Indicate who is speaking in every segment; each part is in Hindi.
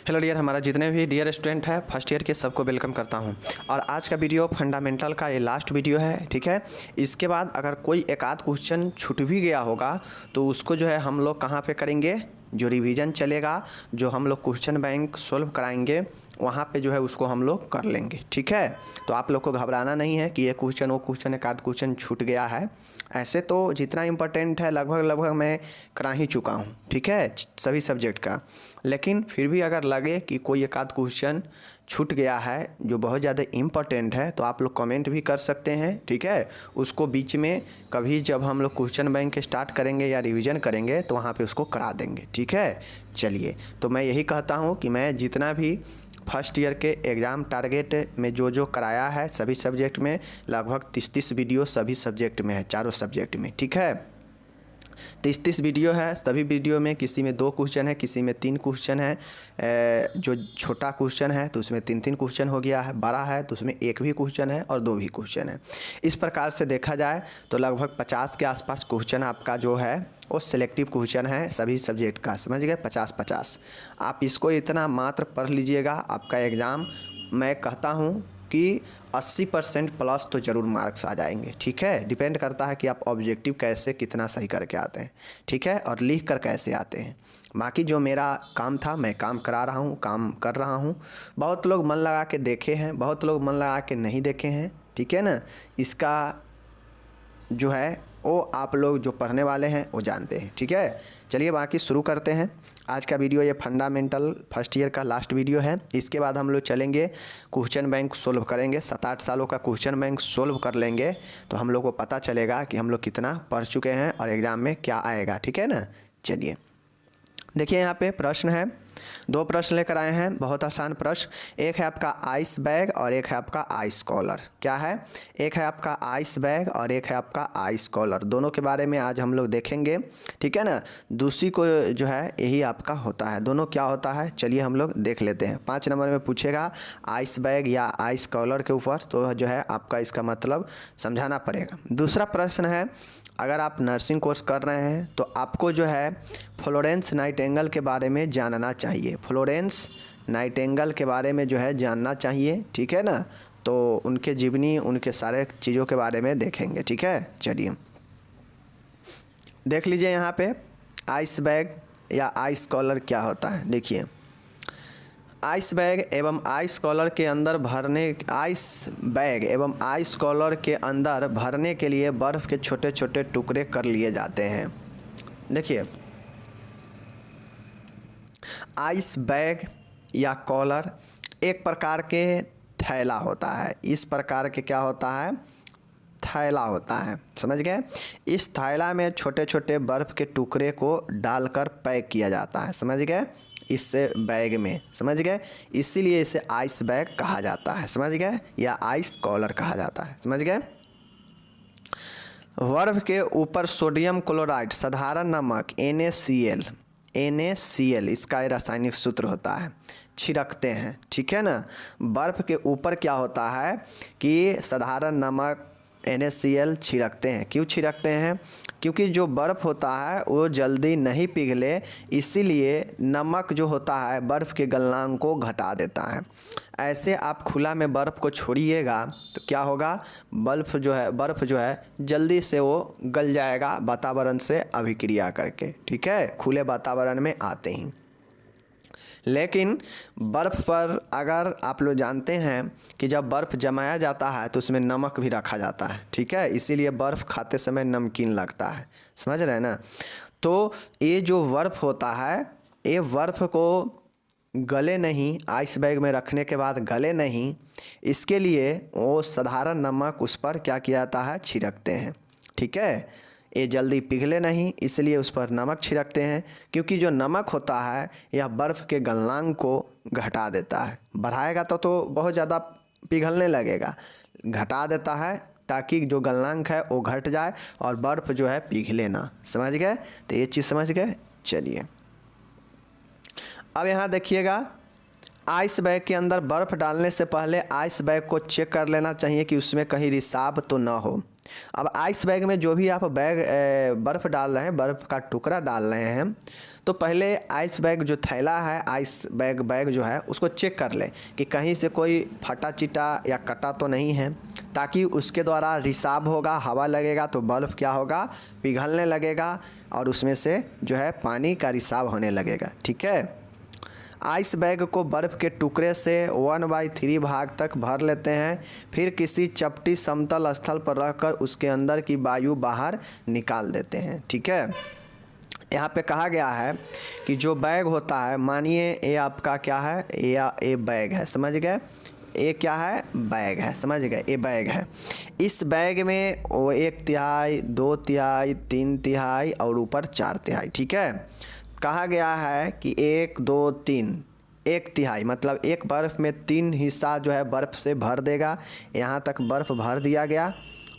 Speaker 1: हेलो डियर, हमारा जितने भी डियर स्टूडेंट है फर्स्ट ईयर के सबको वेलकम करता हूं। और आज का वीडियो फंडामेंटल का ये लास्ट वीडियो है, ठीक है। इसके बाद अगर कोई एक आध क्वेश्चन छूट भी गया होगा तो उसको जो है हम लोग कहाँ पे करेंगे, जो रिवीजन चलेगा, जो हम लोग क्वेश्चन बैंक सॉल्व कराएंगे वहाँ पे जो है उसको हम लोग कर लेंगे, ठीक है। तो आप लोग को घबराना नहीं है कि ये क्वेश्चन वो क्वेश्चन एक आध क्वेश्चन छूट गया है। ऐसे तो जितना इम्पोर्टेंट है लगभग मैं करा ही चुका हूँ, ठीक है, सभी सब्जेक्ट का। लेकिन फिर भी अगर लगे कि कोई एक आध क्वेश्चन छूट गया है जो बहुत ज़्यादा इम्पोर्टेंट है तो आप लोग कमेंट भी कर सकते हैं, ठीक है। उसको बीच में कभी जब हम लोग क्वेश्चन बैंक स्टार्ट करेंगे या रिवीजन करेंगे तो वहाँ पे उसको करा देंगे, ठीक है। चलिए, तो मैं यही कहता हूँ कि मैं जितना भी फर्स्ट ईयर के एग्ज़ाम टारगेट में जो कराया है सभी सब्जेक्ट में, लगभग 30 वीडियो सभी सब्जेक्ट में है, चारों सब्जेक्ट में, ठीक है। 30 वीडियो है, सभी वीडियो में किसी में 2 क्वेश्चन है, किसी में 3 क्वेश्चन है। जो छोटा क्वेश्चन है तो उसमें 3 क्वेश्चन हो गया है, बड़ा है तो उसमें 1 भी क्वेश्चन है और 2 भी क्वेश्चन है। इस प्रकार से देखा जाए तो लगभग 50 के आसपास क्वेश्चन आपका जो है वो सिलेक्टिव क्वेश्चन है सभी सब्जेक्ट का, समझ गए। 50-50 आप इसको इतना मात्र पढ़ लीजिएगा, आपका एग्ज़ाम मैं कहता हूँ कि 80% प्लस तो ज़रूर मार्क्स आ जाएंगे, ठीक है। डिपेंड करता है कि आप ऑब्जेक्टिव कैसे कितना सही करके आते हैं, ठीक है, और लिख कर कैसे आते हैं। बाकी जो मेरा काम था मैं काम करा रहा हूँ, काम कर रहा हूँ। बहुत लोग मन लगा के देखे हैं, बहुत लोग मन लगा के नहीं देखे हैं, ठीक है ना। इसका जो है वो आप लोग जो पढ़ने वाले हैं वो जानते हैं, ठीक है। चलिए बाकी शुरू करते हैं। आज का वीडियो ये फंडामेंटल फर्स्ट ईयर का लास्ट वीडियो है। इसके बाद हम लोग चलेंगे क्वेश्चन बैंक सोल्व करेंगे, 7-8 सालों का क्वेश्चन बैंक सोल्व कर लेंगे तो हम लोग को पता चलेगा कि हम लोग कितना पढ़ चुके हैं और एग्ज़ाम में क्या आएगा, ठीक है ना। चलिए देखिए, यहाँ पे प्रश्न है, 2 प्रश्न लेकर आए हैं, बहुत आसान प्रश्न। एक है आपका आइस बैग और एक है आपका आइस कॉलर। क्या है? एक है आपका आइस बैग और एक है आपका आइस कॉलर। दोनों के बारे में आज हम लोग देखेंगे, ठीक है ना। दूसरी को जो है यही आपका होता है, दोनों क्या होता है चलिए हम लोग देख लेते हैं। 5 नंबर में पूछेगा आइस बैग या आइस कॉलर के ऊपर, तो जो है आपका इसका मतलब समझाना पड़ेगा। दूसरा प्रश्न है, अगर आप नर्सिंग कोर्स कर रहे हैं तो आपको जो है फ्लोरेंस नाइटिंगेल के बारे में जानना चाहिए। फ्लोरेंस नाइटिंगेल के बारे में जो है जानना चाहिए, ठीक है ना। तो उनके जीवनी, उनके सारे चीज़ों के बारे में देखेंगे, ठीक है। चलिए देख लीजिए यहाँ पे आइस बैग या आइस कॉलर क्या होता है। देखिए, आइस बैग एवं आइस कॉलर के अंदर भरने, आइस बैग एवं आइस कॉलर के अंदर भरने के लिए बर्फ़ के छोटे छोटे टुकड़े कर लिए जाते हैं। देखिए, आइस बैग या कॉलर एक प्रकार के थैला होता है। इस प्रकार के क्या होता है, थैला होता है, समझ गए। इस थैला में छोटे छोटे बर्फ़ के टुकड़े को डालकर पैक किया जाता है, समझ गए, इससे बैग में, समझ गए। इसीलिए इसे आइस बैग कहा जाता है, समझ गए, या आइस कॉलर कहा जाता है, समझ गए। बर्फ के ऊपर सोडियम क्लोराइड, साधारण नमक NaCl इसका रासायनिक सूत्र होता है, छिड़कते हैं, ठीक है ना। बर्फ़ के ऊपर क्या होता है कि साधारण नमक NaCl छिड़कते हैं। क्यों छिड़कते हैं? क्योंकि जो बर्फ़ होता है वो जल्दी नहीं पिघले, इसीलिए नमक जो होता है बर्फ़ के गलनांक को घटा देता है। ऐसे आप खुला में बर्फ़ को छोड़िएगा तो क्या होगा, बर्फ़ जो है जल्दी से वो गल जाएगा वातावरण से अभिक्रिया करके, ठीक है, खुले वातावरण में आते ही। लेकिन बर्फ़ पर अगर आप लोग जानते हैं कि जब बर्फ़ जमाया जाता है तो उसमें नमक भी रखा जाता है, ठीक है, इसीलिए बर्फ़ खाते समय नमकीन लगता है, समझ रहे हैं ना। तो ये जो बर्फ़ होता है ये बर्फ़ को गले नहीं, आइस बैग में रखने के बाद गले नहीं, इसके लिए वो साधारण नमक उस पर क्या किया जाता है, छिड़कते हैं, ठीक है। ये जल्दी पिघले नहीं इसलिए उस पर नमक छिड़कते हैं, क्योंकि जो नमक होता है यह बर्फ़ के गलनांक को घटा देता है। बढ़ाएगा तो बहुत ज़्यादा पिघलने लगेगा, घटा देता है ताकि जो गलनांक है वो घट जाए और बर्फ़ जो है पिघले ना, समझ गए। तो ये चीज़ समझ गए। चलिए अब यहाँ देखिएगा, आइस बैग के अंदर बर्फ़ डालने से पहले आइस बैग को चेक कर लेना चाहिए कि उसमें कहीं रिसाव तो ना हो। अब आइस बैग में जो भी आप बर्फ़ डाल रहे हैं, बर्फ़ का टुकड़ा डाल रहे हैं, तो पहले आइस बैग जो थैला है, आइस बैग जो है उसको चेक कर लें कि कहीं से कोई फटा चिटा या कटा तो नहीं है, ताकि उसके द्वारा रिसाव होगा, हवा लगेगा तो बर्फ़ क्या होगा, पिघलने लगेगा और उसमें से जो है पानी का रिसाव होने लगेगा। ठीक है। आइस बैग को बर्फ़ के टुकड़े से 1/3 भाग तक भर लेते हैं, फिर किसी चपटी समतल स्थल पर रखकर उसके अंदर की वायु बाहर निकाल देते हैं। ठीक है। यहाँ पे कहा गया है कि जो बैग होता है, मानिए ये आपका क्या है, ये बैग है, समझ गए, ये क्या है, बैग है, समझ गए, ये बैग है। इस बैग में वो 1/3, 2/3, 3/3 और ऊपर 4/3। ठीक है। कहा गया है कि 1, 2, 3, 1/3 मतलब एक बर्फ़ में 3 हिस्सा जो है बर्फ़ से भर देगा। यहाँ तक बर्फ़ भर दिया गया।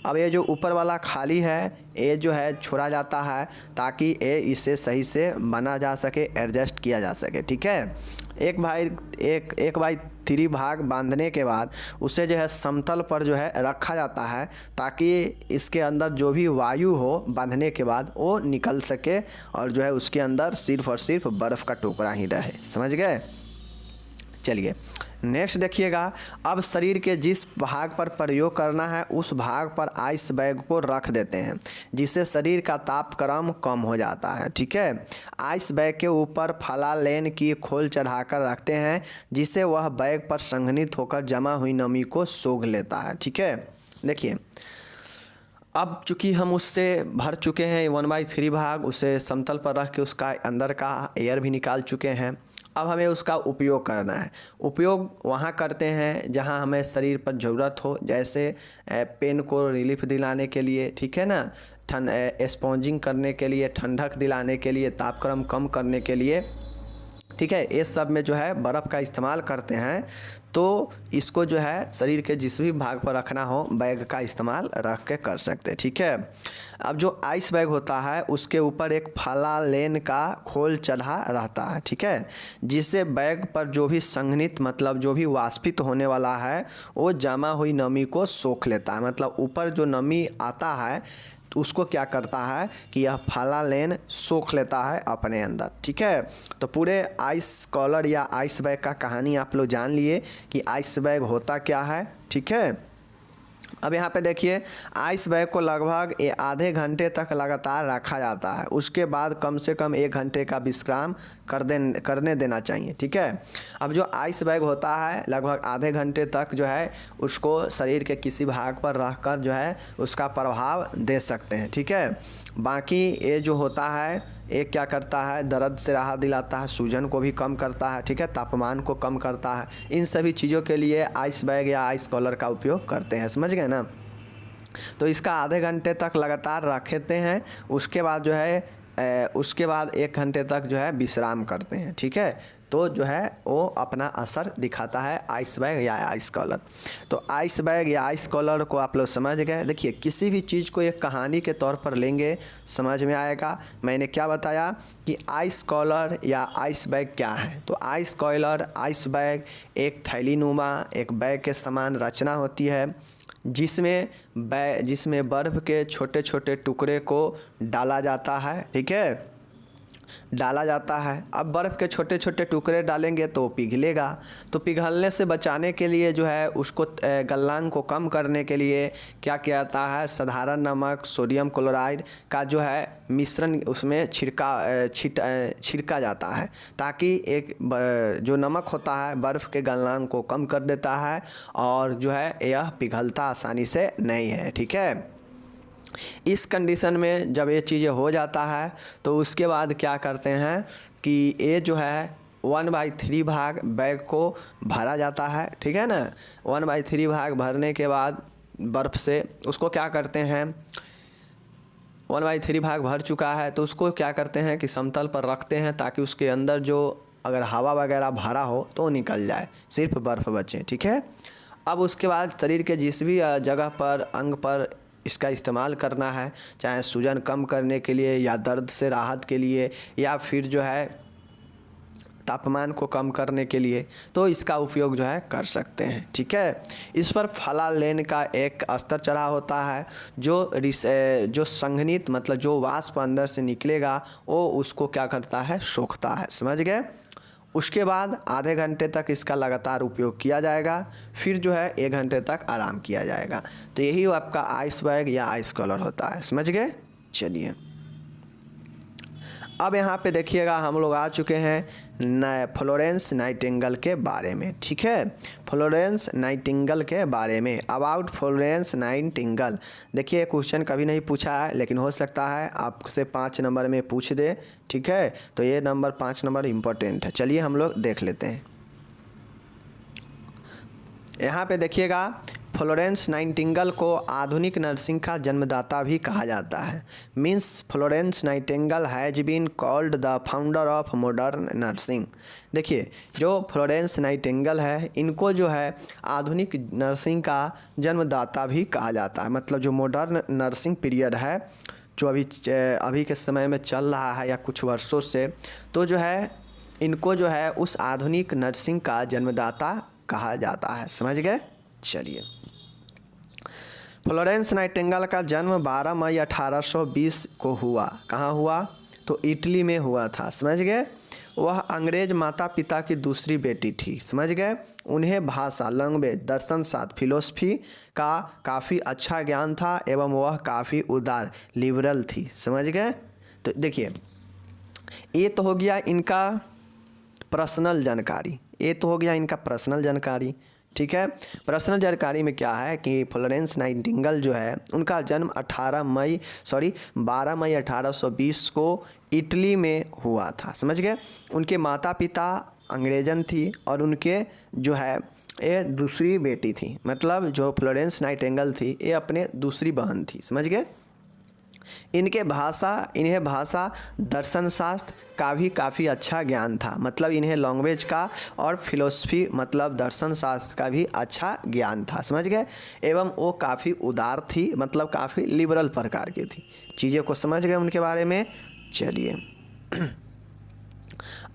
Speaker 1: अब ये जो ऊपर वाला खाली है, ये जो है छोड़ा जाता है ताकि ये इसे सही से बना जा सके, एडजस्ट किया जा सके। ठीक है। 1/3 भाग बांधने के बाद उसे जो है समतल पर जो है रखा जाता है, ताकि इसके अंदर जो भी वायु हो बांधने के बाद वो निकल सके और जो है उसके अंदर सिर्फ और सिर्फ बर्फ़ का टुकड़ा ही रहे। समझ गए। चलिए नेक्स्ट देखिएगा। अब शरीर के जिस भाग पर प्रयोग करना है उस भाग पर आइस बैग को रख देते हैं, जिससे शरीर का तापक्रम कम हो जाता है। ठीक है। आइस बैग के ऊपर फलालेन की खोल चढ़ाकर रखते हैं, जिससे वह बैग पर संघनित होकर जमा हुई नमी को सोख लेता है। ठीक है। देखिए, अब चूँकि हम उससे भर चुके हैं 1/3 भाग, उसे समतल पर रख के उसका अंदर का एयर भी निकाल चुके हैं। अब हमें उसका उपयोग करना है। उपयोग वहाँ करते हैं जहाँ हमें शरीर पर ज़रूरत हो, जैसे पेन को रिलीफ दिलाने के लिए, ठीक है ना, स्पॉन्जिंग करने के लिए, ठंडक दिलाने के लिए, तापक्रम कम करने के लिए। ठीक है। ये सब में जो है बर्फ़ का इस्तेमाल करते हैं। तो इसको जो है शरीर के जिस भी भाग पर रखना हो बैग का इस्तेमाल रख के कर सकते हैं। ठीक है। अब जो आइस बैग होता है उसके ऊपर एक फलालेन का खोल चढ़ा रहता है। ठीक है। जिससे बैग पर जो भी संघनित मतलब जो भी वाष्पित होने वाला है वो जमा हुई नमी को सोख लेता है। मतलब ऊपर जो नमी आता है तो उसको क्या करता है कि यह फलालेन सोख लेता है अपने अंदर। ठीक है। तो पूरे आइस कॉलर या आइस बैग का कहानी आप लोग जान लिए कि आइस बैग होता क्या है। ठीक है। अब यहाँ पे देखिए, आइस बैग को लगभग आधे घंटे तक लगातार रखा जाता है। उसके बाद कम से कम 1 घंटे का विश्राम करने देना चाहिए। ठीक है। अब जो आइस बैग होता है लगभग आधे घंटे तक जो है उसको शरीर के किसी भाग पर रखकर जो है उसका प्रभाव दे सकते हैं। ठीक है। बाकी ये जो होता है ये क्या करता है, दर्द से राहत दिलाता है, सूजन को भी कम करता है। ठीक है। तापमान को कम करता है। इन सभी चीज़ों के लिए आइस बैग या आइस कॉलर का उपयोग करते हैं। समझ गए ना। तो इसका आधे घंटे तक लगातार रखते हैं। उसके बाद जो है उसके बाद 1 घंटे तक जो है विश्राम करते हैं। ठीक है। तो जो है वो अपना असर दिखाता है आइस बैग या आइस कॉलर। तो आइस बैग या आइस कॉलर को आप लोग समझ गए। देखिए, किसी भी चीज़ को एक कहानी के तौर पर लेंगे समझ में आएगा। मैंने क्या बताया कि आइस कॉलर या आइस बैग क्या है। तो आइस कॉलर, आइस बैग एक थैलीनुमा एक बैग के समान रचना होती है, जिसमें बर्फ़ के छोटे छोटे टुकड़े को डाला जाता है। ठीक है। डाला जाता है। अब बर्फ़ के छोटे छोटे टुकड़े डालेंगे तो पिघलेगा। तो पिघलने से बचाने के लिए जो है उसको गलनांक को कम करने के लिए क्या किया जाता है, साधारण नमक, सोडियम क्लोराइड का जो है मिश्रण उसमें छिड़का जाता है, ताकि एक जो नमक होता है बर्फ़ के गलनांक को कम कर देता है और जो है यह पिघलता आसानी से नहीं है। ठीक है। इस कंडीशन में जब ये चीज़ें हो जाता है तो उसके बाद क्या करते हैं कि ये जो है 1/3 भाग बैग को भरा जाता है। ठीक है ना। 1/3 भाग भरने के बाद बर्फ़ से उसको क्या करते हैं, 1/3 भाग भर चुका है तो उसको क्या करते हैं कि समतल पर रखते हैं, ताकि उसके अंदर जो अगर हवा वगैरह भरा हो तो निकल जाए, सिर्फ बर्फ़ बचे। ठीक है। अब उसके बाद शरीर के जिस भी जगह पर, अंग पर इसका इस्तेमाल करना है, चाहे सूजन कम करने के लिए या दर्द से राहत के लिए या फिर जो है तापमान को कम करने के लिए, तो इसका उपयोग जो है कर सकते हैं। ठीक है, इस पर फलालेन का एक अस्तर चढ़ा होता है जो संघनित मतलब जो वाष्प अंदर से निकलेगा वो उसको क्या करता है, सोखता है। समझ गए। उसके बाद आधे घंटे तक इसका लगातार उपयोग किया जाएगा, फिर जो है 1 घंटे तक आराम किया जाएगा। तो यही आपका आइस बैग या आइस कॉलर होता है। समझ गए। चलिए अब यहाँ पे देखिएगा हम लोग आ चुके हैं फ्लोरेंस नाइटिंगेल के बारे में। ठीक है, फ्लोरेंस नाइटिंगेल के बारे में, अबाउट फ्लोरेंस नाइटिंगेल। देखिए क्वेश्चन कभी नहीं पूछा है, लेकिन हो सकता है आपसे 5 नंबर में पूछ दे। ठीक है, तो ये नंबर 5 नंबर इम्पोर्टेंट है। चलिए हम लोग देख लेते हैं। यहाँ पे देखिएगा फ्लोरेंस नाइटिंगेल को आधुनिक नर्सिंग का जन्मदाता भी कहा जाता है। Means Florence Nightingale has been called the founder of modern nursing. देखिए जो फ्लोरेंस नाइटिंगेल है, इनको जो है आधुनिक नर्सिंग का जन्मदाता भी कहा जाता है। मतलब जो मॉडर्न नर्सिंग पीरियड है जो अभी के समय में चल रहा है या कुछ वर्षों से, तो जो है इनको जो है उस आधुनिक नर्सिंग का जन्मदाता कहा जाता है। समझ गए। चलिए फ्लोरेंस नाइटिंगेल का जन्म 12 मई 1820 को हुआ। कहाँ हुआ, तो इटली में हुआ था। समझ गए। वह अंग्रेज माता पिता की दूसरी बेटी थी। समझ गए। उन्हें भाषा, लैंग्वेज, दर्शन शास्त्र, फिलोसफी का काफ़ी अच्छा ज्ञान था एवं वह काफ़ी उदार लिबरल थी। समझ गए। तो देखिए ये तो हो गया इनका पर्सनल जानकारी, ये तो हो गया इनका पर्सनल जानकारी। ठीक है, पर्सनल जानकारी में क्या है कि फ्लोरेंस नाइटिंगेल जो है उनका जन्म 12 मई 1820 को इटली में हुआ था। समझ गए। उनके माता पिता अंग्रेजन थी और उनके जो है ये दूसरी बेटी थी। मतलब जो फ्लोरेंस नाइटिंगेल थी ये अपने दूसरी बहन थी। समझ गए। इन्हें भाषा दर्शन शास्त्र का भी काफ़ी अच्छा ज्ञान था। मतलब इन्हें लैंग्वेज का और फिलोसफी मतलब दर्शन शास्त्र का भी अच्छा ज्ञान था। समझ गए। एवं वो काफ़ी उदार थी, मतलब काफ़ी लिबरल प्रकार की थी। चीज़ों को समझ गए उनके बारे में। चलिए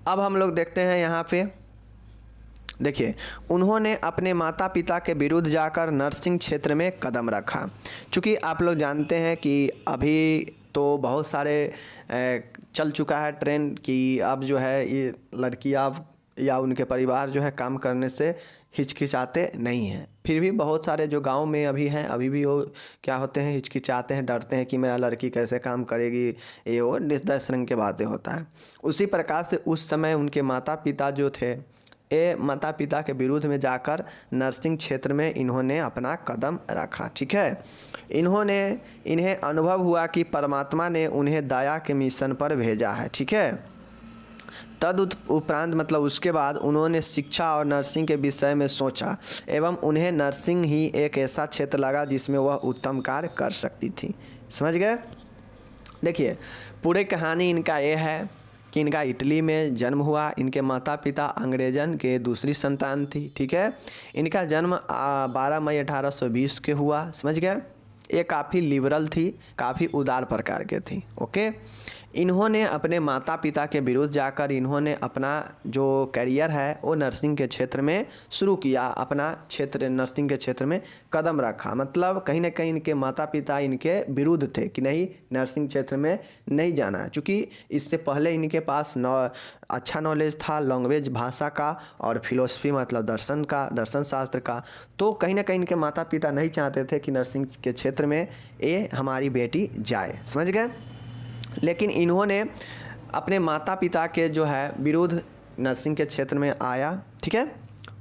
Speaker 1: अब हम लोग देखते हैं यहाँ पे। देखिए उन्होंने अपने माता पिता के विरुद्ध जाकर नर्सिंग क्षेत्र में कदम रखा। चूँकि आप लोग जानते हैं कि अभी तो बहुत सारे चल चुका है ट्रेंड कि अब जो है ये लड़कियाँ या उनके परिवार जो है काम करने से हिचकिचाते नहीं हैं। फिर भी बहुत सारे जो गांव में अभी हैं, अभी भी वो क्या होते हैं, हिचकिचाते हैं, डरते हैं कि मेरा लड़की कैसे काम करेगी, ये वो 10 रंग के बातें होता है। उसी प्रकार से उस समय उनके माता पिता जो थे, ये माता पिता के विरुद्ध में जाकर नर्सिंग क्षेत्र में इन्होंने अपना कदम रखा। ठीक है। इन्हें अनुभव हुआ कि परमात्मा ने उन्हें दया के मिशन पर भेजा है। ठीक है। उपरांत मतलब उसके बाद उन्होंने शिक्षा और नर्सिंग के विषय में सोचा एवं उन्हें नर्सिंग ही एक ऐसा क्षेत्र लगा जिसमें वह उत्तम कार्य कर सकती थी। समझ गए। देखिए पूरी कहानी इनका ये है कि इनका इटली में जन्म हुआ। इनके माता पिता अंग्रेजन के दूसरी संतान थी। ठीक है। इनका जन्म 12 मई 1820 के हुआ। समझ गए। ये काफ़ी लिबरल थी, काफ़ी उदार प्रकार के थी। ओके। इन्होंने अपने माता पिता के विरुद्ध जाकर इन्होंने अपना जो करियर है वो नर्सिंग के क्षेत्र में शुरू किया। अपना क्षेत्र नर्सिंग के क्षेत्र में कदम रखा। मतलब कहीं ना कहीं इनके माता पिता इनके विरुद्ध थे कि नहीं नर्सिंग क्षेत्र में नहीं जाना है। चूँकि इससे पहले इनके पास अच्छा नॉलेज था लैंग्वेज भाषा का और फिलोसफी मतलब दर्शन शास्त्र का। तो कहीं ना कहीं इनके माता पिता नहीं चाहते थे कि नर्सिंग के क्षेत्र में ये हमारी बेटी जाए। समझ गए। लेकिन इन्होंने अपने माता पिता के जो है विरुद्ध नर्सिंग के क्षेत्र में आया। ठीक है।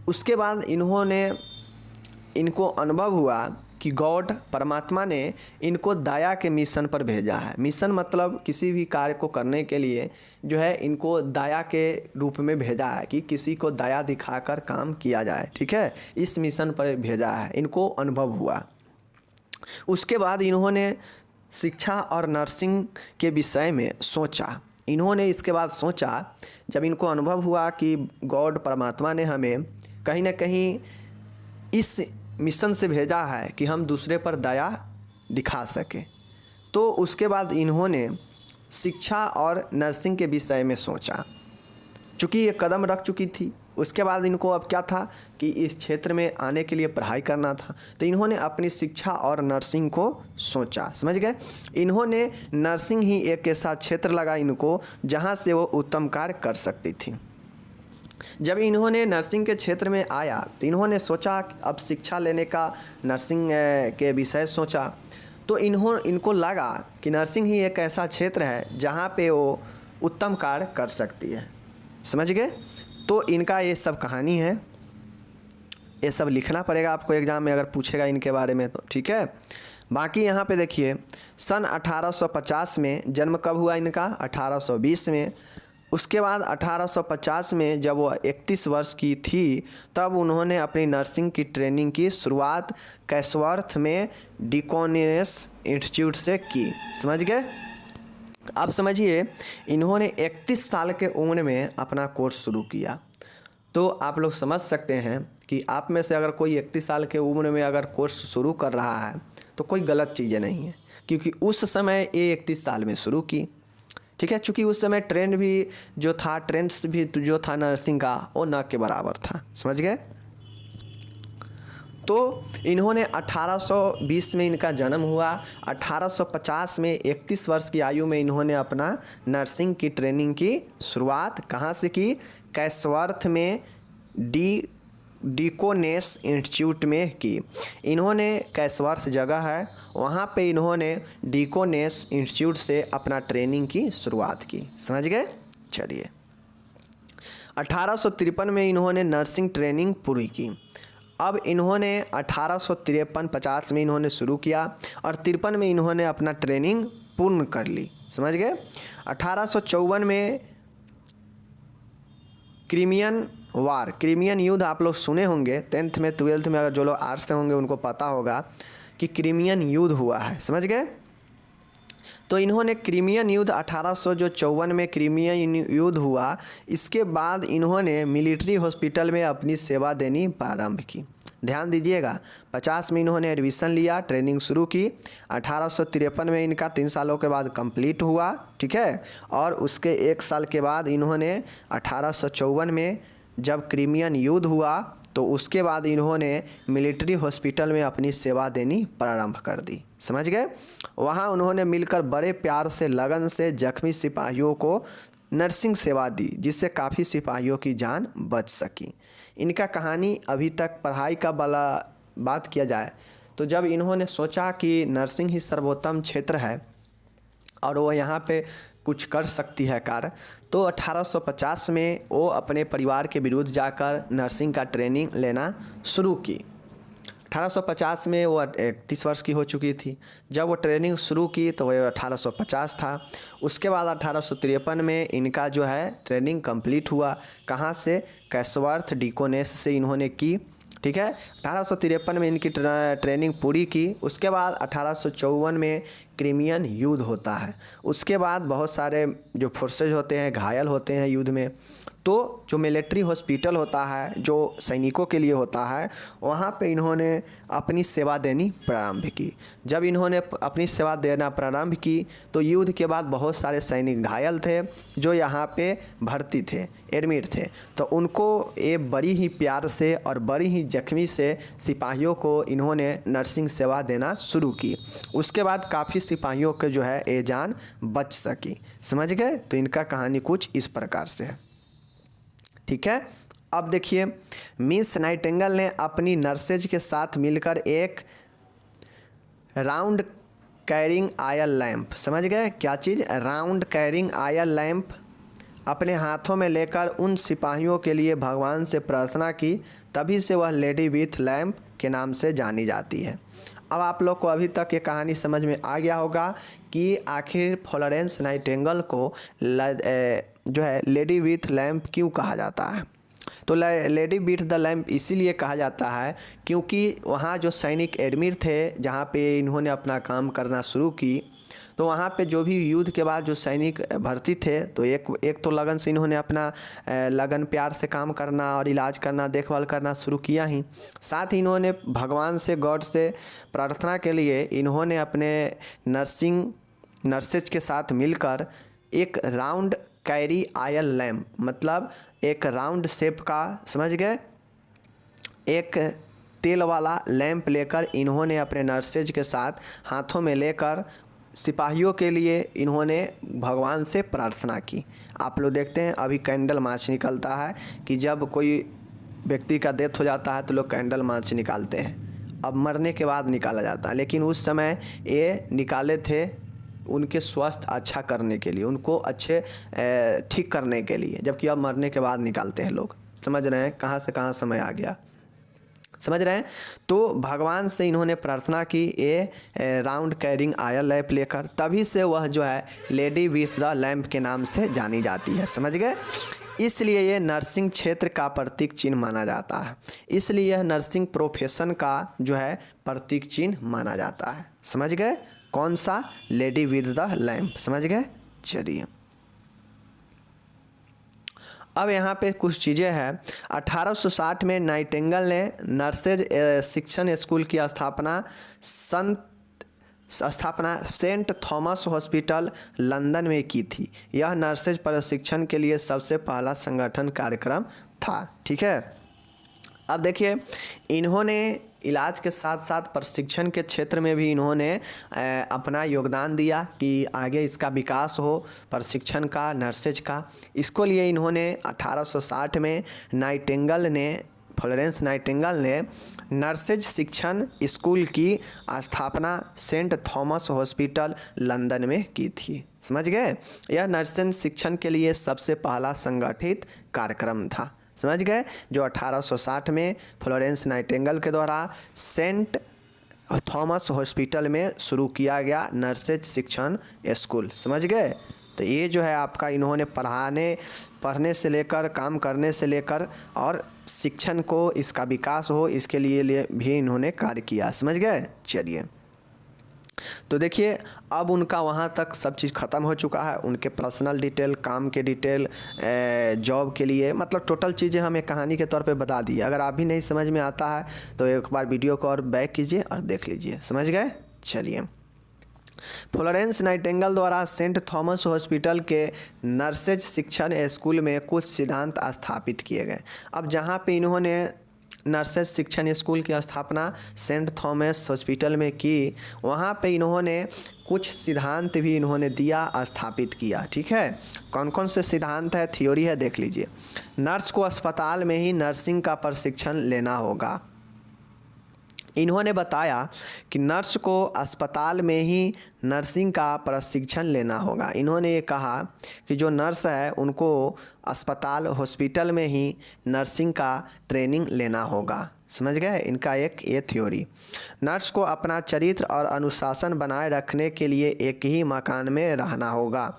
Speaker 1: उसके बाद इनको अनुभव हुआ कि गॉड परमात्मा ने इनको दया के मिशन पर भेजा है। मिशन मतलब किसी भी कार्य को करने के लिए जो है इनको दया के रूप में भेजा है कि किसी को दया दिखाकर काम किया जाए। ठीक है। इस मिशन पर भेजा है, इनको अनुभव हुआ। उसके बाद इन्होंने शिक्षा और नर्सिंग के विषय में सोचा। इन्होंने इसके बाद सोचा जब इनको अनुभव हुआ कि गॉड परमात्मा ने हमें कहीं ना कहीं इस मिशन से भेजा है कि हम दूसरे पर दया दिखा सकें, तो उसके बाद इन्होंने शिक्षा और नर्सिंग के विषय में सोचा। चूँकि ये कदम रख चुकी थी, उसके बाद इनको अब क्या था कि इस क्षेत्र में आने के लिए पढ़ाई करना था, तो इन्होंने अपनी शिक्षा और नर्सिंग को सोचा। समझ गए? इन्होंने नर्सिंग ही एक ऐसा क्षेत्र लगा इनको जहाँ से वो उत्तम कार्य कर सकती थी। जब इन्होंने नर्सिंग के क्षेत्र में आया तो इन्होंने सोचा अब शिक्षा लेने का, नर्सिंग के विषय सोचा, तो इनको लगा कि नर्सिंग ही एक ऐसा क्षेत्र है जहाँ पे वो उत्तम कार्य कर सकती है। समझ गए? तो इनका ये सब कहानी है, ये सब लिखना पड़ेगा आपको एग्ज़ाम में अगर पूछेगा इनके बारे में तो, ठीक है। बाकी यहाँ पे देखिए, सन 1850 में जन्म कब हुआ इनका? 1820 में। उसके बाद 1850 में जब वो 31 वर्ष की थी तब उन्होंने अपनी नर्सिंग की ट्रेनिंग की शुरुआत कैसवर्थ में डिकोनेस इंस्टीट्यूट से की। समझ गए? अब समझिए, इन्होंने 31 साल के उम्र में अपना कोर्स शुरू किया। तो आप लोग समझ सकते हैं कि आप में से अगर कोई 31 साल के उम्र में अगर कोर्स शुरू कर रहा है तो कोई गलत चीज़ें नहीं है, क्योंकि उस समय ये 31 साल में शुरू की। ठीक है, चूँकि उस समय ट्रेंड भी जो था, ट्रेंड्स भी जो था नर्सिंग का, वो न के बराबर था। समझ गए? तो इन्होंने 1820 में इनका जन्म हुआ। 1850 में 31 वर्ष की आयु में इन्होंने अपना नर्सिंग की ट्रेनिंग की शुरुआत कहाँ से की? कैसवर्थ में डिकोनेस इंस्टीट्यूट में की। इन्होंने कैसवर्थ जगह है, वहाँ पे इन्होंने डिकोनेस इंस्टीट्यूट से अपना ट्रेनिंग की शुरुआत की। समझ गए? चलिए, 1853 में इन्होंने नर्सिंग ट्रेनिंग पूरी की। अब इन्होंने 1853-50 में इन्होंने शुरू किया और 53 में इन्होंने अपना ट्रेनिंग पूर्ण कर ली। समझ गए? 1854 में क्रीमियन युद्ध आप लोग सुने होंगे 10th में 12th में, अगर जो लोग आर्ट्स से होंगे उनको पता होगा कि क्रीमियन युद्ध हुआ है। समझ गए? तो इन्होंने क्रीमियन युद्ध 1854 में क्रीमियन युद्ध हुआ। इसके बाद इन्होंने मिलिट्री हॉस्पिटल में अपनी सेवा देनी प्रारंभ की। ध्यान दीजिएगा, 50 में इन्होंने एडमिशन लिया, ट्रेनिंग शुरू की। 1853 में इनका 3 सालों के बाद कंप्लीट हुआ। ठीक है, और उसके 1 साल के बाद इन्होंने 1854 में जब क्रीमियन युद्ध हुआ तो उसके बाद इन्होंने मिलिट्री हॉस्पिटल में अपनी सेवा देनी प्रारंभ कर दी। समझ गए? वहाँ उन्होंने मिलकर बड़े प्यार से, लगन से जख्मी सिपाहियों को नर्सिंग सेवा दी, जिससे काफ़ी सिपाहियों की जान बच सकी। इनका कहानी अभी तक पढ़ाई का बात किया जाए तो जब इन्होंने सोचा कि नर्सिंग ही सर्वोत्तम क्षेत्र है और वो यहाँ पे कुछ कर सकती है कार्य, तो 1850 में वो अपने परिवार के विरुद्ध जाकर नर्सिंग का ट्रेनिंग लेना शुरू की। 1850 में वो 31 वर्ष की हो चुकी थी। जब वो ट्रेनिंग शुरू की तो वह 1850 था। उसके बाद 1853 में इनका जो है ट्रेनिंग कंप्लीट हुआ। कहाँ से? कैसवर्थ डिकोनेस से इन्होंने की। ठीक है, 1853 में इनकी ट्रेनिंग पूरी की। उसके बाद 1854 में क्रीमियन युद्ध होता है। उसके बाद बहुत सारे जो फोर्सेज होते हैं घायल होते हैं युद्ध में, तो जो मिलिट्री हॉस्पिटल होता है जो सैनिकों के लिए होता है, वहाँ पे इन्होंने अपनी सेवा देनी प्रारंभ की। जब इन्होंने अपनी सेवा देना प्रारंभ की तो युद्ध के बाद बहुत सारे सैनिक घायल थे जो यहाँ पे भर्ती थे, एडमिट थे, तो उनको ये बड़ी ही प्यार से और बड़ी ही जख्मी से सिपाहियों को इन्होंने नर्सिंग सेवा देना शुरू की। उसके बाद काफ़ी सिपाहियों के जो है ये जान बच सकी। समझ गए? तो इनका कहानी कुछ इस प्रकार से है। ठीक है, अब देखिए, मिस नाइटिंगेल ने अपनी नर्सेज के साथ मिलकर एक राउंड कैरिंग आयल लैंप, समझ गए क्या चीज़? राउंड कैरिंग आयल लैंप अपने हाथों में लेकर उन सिपाहियों के लिए भगवान से प्रार्थना की। तभी से वह लेडी विथ लैंप के नाम से जानी जाती है। अब आप लोग को अभी तक ये कहानी समझ में आ गया होगा कि आखिर फ्लोरेंस नाइटिंगेल को जो है लेडी विथ लैंप क्यों कहा जाता है। तो लेडी विथ द लैंप इसीलिए कहा जाता है क्योंकि वहाँ जो सैनिक एडमिट थे, जहाँ पे इन्होंने अपना काम करना शुरू की, तो वहाँ पे जो भी युद्ध के बाद जो सैनिक भर्ती थे, तो एक तो लगन से इन्होंने अपना लगन प्यार से काम करना और इलाज करना, देखभाल करना शुरू किया ही। साथ ही इन्होंने भगवान से, गॉड से प्रार्थना के लिए इन्होंने अपने नर्सेज के साथ मिलकर एक राउंड कैरी आयल लैम्प, मतलब एक राउंड शेप का, समझ गए, एक तेल वाला लैंप लेकर इन्होंने अपने नर्सेज के साथ हाथों में लेकर सिपाहियों के लिए इन्होंने भगवान से प्रार्थना की। आप लोग देखते हैं अभी कैंडल मार्च निकलता है कि जब कोई व्यक्ति का डेथ हो जाता है तो लोग कैंडल मार्च निकालते हैं, अब मरने के बाद निकाला जाता है, लेकिन उस समय ये निकाले थे उनके स्वास्थ्य अच्छा करने के लिए, उनको अच्छे ठीक करने के लिए, जबकि अब मरने के बाद निकालते हैं लोग। समझ रहे हैं कहाँ से कहाँ समय आ गया, समझ रहे हैं। तो भगवान से इन्होंने प्रार्थना की ये राउंड कैरिंग आयल लैंप लेकर, तभी से वह जो है लेडी विथ द लैंप के नाम से जानी जाती है, समझ गए। इसलिए ये नर्सिंग क्षेत्र का प्रतीक चिन्ह माना जाता है, इसलिए यह नर्सिंग प्रोफेशन का जो है प्रतीक चिन्ह माना जाता है, समझ गए। कौन सा? लेडी विद द लैंप, समझ गए। चलिए अब यहाँ पे कुछ चीज़ें हैं। 1860 में नाइटिंगेल ने नर्सेज शिक्षण स्कूल की स्थापना सेंट थॉमस हॉस्पिटल लंदन में की थी। यह नर्सेज प्रशिक्षण के लिए सबसे पहला संगठन कार्यक्रम था, ठीक है। अब देखिए इन्होंने इलाज के साथ साथ प्रशिक्षण के क्षेत्र में भी इन्होंने अपना योगदान दिया कि आगे इसका विकास हो, प्रशिक्षण का, नर्सेज का। इसको लिए इन्होंने 1860 में फ्लोरेंस नाइटिंगेल ने नर्सेज शिक्षण स्कूल की स्थापना सेंट थॉमस हॉस्पिटल लंदन में की थी, समझ गए। यह नर्सिंग शिक्षण के लिए सबसे पहला संगठित कार्यक्रम था, समझ गए, जो 1860 में फ्लोरेंस नाइटिंगेल के द्वारा सेंट थॉमस हॉस्पिटल में शुरू किया गया नर्सेज शिक्षण स्कूल, समझ गए। तो ये जो है आपका इन्होंने पढ़ने से लेकर, काम करने से लेकर और शिक्षण को, इसका विकास हो, इसके लिए भी इन्होंने कार्य किया, समझ गए। चलिए तो देखिए अब उनका वहाँ तक सब चीज़ ख़त्म हो चुका है, उनके पर्सनल डिटेल, काम के डिटेल, जॉब के लिए, मतलब टोटल चीज़ें हमें कहानी के तौर पे बता दी। अगर आप भी नहीं समझ में आता है तो एक बार वीडियो को और बैक कीजिए और देख लीजिए, समझ गए। चलिए फ्लोरेंस नाइटिंगेल द्वारा सेंट थॉमस हॉस्पिटल के नर्सेज शिक्षण स्कूल में कुछ सिद्धांत स्थापित किए गए। अब जहाँ पे इन्होंने नर्सेज शिक्षण स्कूल की स्थापना सेंट थॉमस हॉस्पिटल में की, वहाँ पे इन्होंने कुछ सिद्धांत भी इन्होंने दिया, स्थापित किया, ठीक है। कौन कौन से सिद्धांत है, थ्योरी है, देख लीजिए। नर्स को अस्पताल में ही नर्सिंग का प्रशिक्षण लेना होगा। इन्होंने बताया कि नर्स को अस्पताल में ही नर्सिंग का प्रशिक्षण लेना होगा। इन्होंने ये कहा कि जो नर्स है उनको अस्पताल, हॉस्पिटल में ही नर्सिंग का ट्रेनिंग लेना होगा, समझ गए। इनका एक ये थ्योरी। नर्स को अपना चरित्र और अनुशासन बनाए रखने के लिए एक ही मकान में रहना होगा।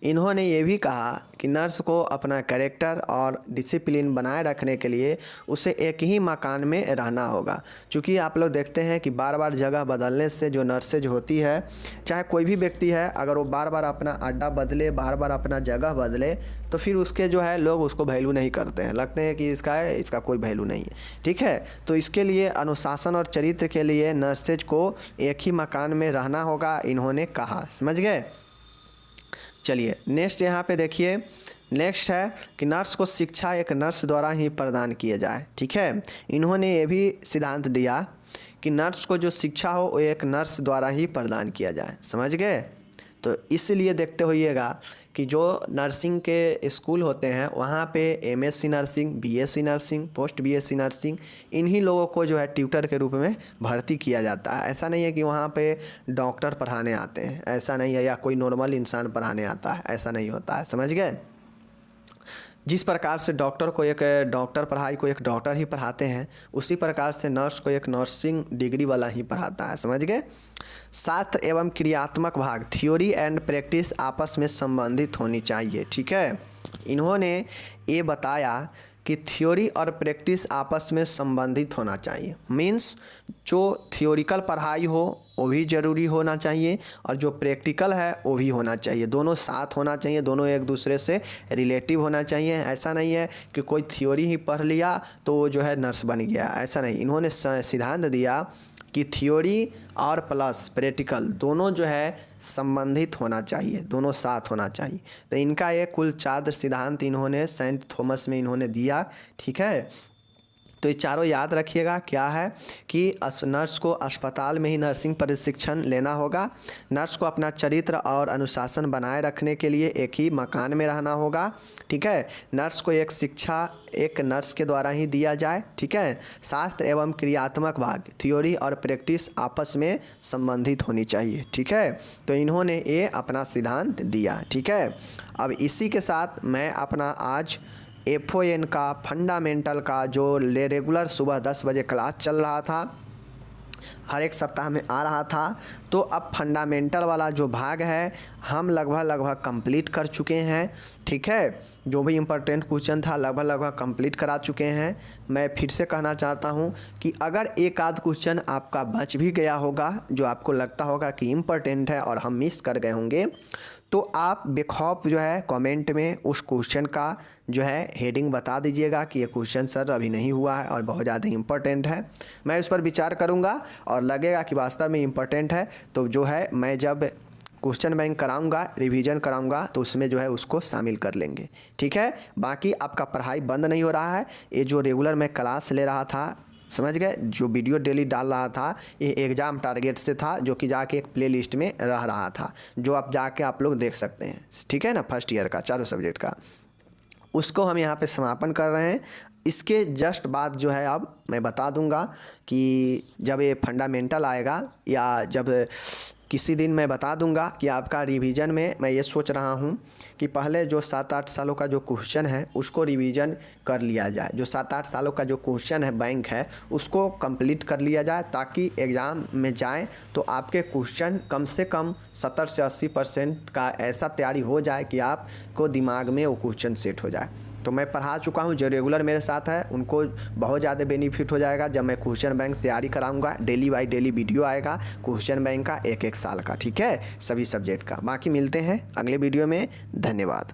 Speaker 1: इन्होंने ये भी कहा कि नर्स को अपना कैरेक्टर और डिसिप्लिन बनाए रखने के लिए उसे एक ही मकान में रहना होगा। क्योंकि आप लोग देखते हैं कि बार बार जगह बदलने से जो नर्सेज होती है, चाहे कोई भी व्यक्ति है, अगर वो बार बार अपना अड्डा बदले, बार बार अपना जगह बदले, तो फिर उसके जो है लोग उसको वैल्यू नहीं करते हैं, लगते हैं कि इसका कोई वैल्यू नहीं है, ठीक है। तो इसके लिए अनुशासन और चरित्र के लिए नर्सेज को एक ही मकान में रहना होगा, इन्होंने कहा, समझ गए। चलिए नेक्स्ट यहाँ पे देखिए, नेक्स्ट है कि नर्स को शिक्षा एक नर्स द्वारा ही प्रदान किया जाए, ठीक है। इन्होंने ये भी सिद्धांत दिया कि नर्स को जो शिक्षा हो वो एक नर्स द्वारा ही प्रदान किया जाए, समझ गए। तो इसलिए देखते होइएगा कि जो नर्सिंग के स्कूल होते हैं वहाँ पे MSc nursing, BSc nursing, post BSc nursing, इन्हीं लोगों को जो है ट्यूटर के रूप में भर्ती किया जाता है। ऐसा नहीं है कि वहाँ पे डॉक्टर पढ़ाने आते हैं, ऐसा नहीं है, या कोई नॉर्मल इंसान पढ़ाने आता है, ऐसा नहीं होता है, समझ गए। जिस प्रकार से डॉक्टर को एक डॉक्टर पढ़ाई को एक डॉक्टर ही पढ़ाते हैं, उसी प्रकार से नर्स को एक नर्सिंग डिग्री वाला ही पढ़ाता है, समझ गए। शास्त्र एवं क्रियात्मक भाग, थ्योरी एंड प्रैक्टिस आपस में संबंधित होनी चाहिए, ठीक है। इन्होंने ये बताया कि थ्योरी और प्रैक्टिस आपस में संबंधित होना चाहिए। मीन्स जो थ्योरिकल पढ़ाई हो वो भी ज़रूरी होना चाहिए और जो प्रैक्टिकल है वो भी होना चाहिए, दोनों साथ होना चाहिए, दोनों एक दूसरे से रिलेटिव होना चाहिए। ऐसा नहीं है कि कोई थ्योरी ही पढ़ लिया तो वो जो है नर्स बन गया, ऐसा नहीं। इन्होंने सिद्धांत दिया कि थ्योरी और प्लस प्रैक्टिकल दोनों जो है संबंधित होना चाहिए, दोनों साथ होना चाहिए। तो इनका ये कुल 4 सिद्धांत इन्होंने सेंट थॉमस में इन्होंने दिया, ठीक है। तो ये चारों याद रखिएगा। क्या है कि नर्स को अस्पताल में ही नर्सिंग प्रशिक्षण लेना होगा। नर्स को अपना चरित्र और अनुशासन बनाए रखने के लिए एक ही मकान में रहना होगा, ठीक है। नर्स को एक शिक्षा एक नर्स के द्वारा ही दिया जाए, ठीक है। शास्त्र एवं क्रियात्मक भाग थ्योरी और प्रैक्टिस आपस में संबंधित होनी चाहिए, ठीक है। तो इन्होंने ये अपना सिद्धांत दिया, ठीक है। अब इसी के साथ मैं अपना आज FON का फंडामेंटल का जो रेगुलर सुबह 10 बजे क्लास चल रहा था, हर एक सप्ताह में आ रहा था, तो अब फंडामेंटल वाला जो भाग है हम लगभग कंप्लीट कर चुके हैं, ठीक है। जो भी इम्पोर्टेंट क्वेश्चन था लगभग कंप्लीट करा चुके हैं। मैं फिर से कहना चाहता हूं कि अगर एक आध क्वेश्चन आपका बच भी गया होगा जो आपको लगता होगा कि इम्पोर्टेंट है और हम मिस कर गए होंगे, तो आप बेखौफ जो है कमेंट में उस क्वेश्चन का जो है हेडिंग बता दीजिएगा कि ये क्वेश्चन सर अभी नहीं हुआ है और बहुत ज़्यादा इम्पोर्टेंट है। मैं उस पर विचार करूँगा और लगेगा कि वास्तव में इम्पोर्टेंट है तो जो है मैं जब क्वेश्चन बैंक कराऊंगा, रिवीजन कराऊंगा, तो उसमें जो है उसको शामिल कर लेंगे, ठीक है। बाकी आपका पढ़ाई बंद नहीं हो रहा है। ये जो रेगुलर मैं क्लास ले रहा था, समझ गए, जो वीडियो डेली डाल रहा था, ये एग्ज़ाम टारगेट से था, जो कि जाके एक प्लेलिस्ट में रह रहा था, जो आप जाके आप लोग देख सकते हैं, ठीक है ना। फर्स्ट ईयर का चारों सब्जेक्ट का उसको हम यहाँ पे समापन कर रहे हैं। इसके जस्ट बाद जो है अब मैं बता दूंगा कि जब ये फंडामेंटल आएगा या जब किसी दिन मैं बता दूंगा कि आपका रिवीजन में मैं ये सोच रहा हूँ कि पहले जो 7-8 सालों का जो क्वेश्चन है उसको रिवीजन कर लिया जाए। जो 7-8 सालों का जो क्वेश्चन है बैंक है उसको कंप्लीट कर लिया जाए, ताकि एग्ज़ाम में जाएं तो आपके क्वेश्चन कम से कम 70 से 80% का ऐसा तैयारी हो जाए कि आपको दिमाग में वो क्वेश्चन सेट हो जाए। तो मैं पढ़ा चुका हूँ, जो रेगुलर मेरे साथ है उनको बहुत ज़्यादा बेनिफिट हो जाएगा जब मैं क्वेश्चन बैंक तैयारी कराऊंगा। डेली बाय डेली वीडियो आएगा क्वेश्चन बैंक का 1-1 साल का, ठीक है, सभी सब्जेक्ट का। बाकी मिलते हैं अगले वीडियो में। धन्यवाद।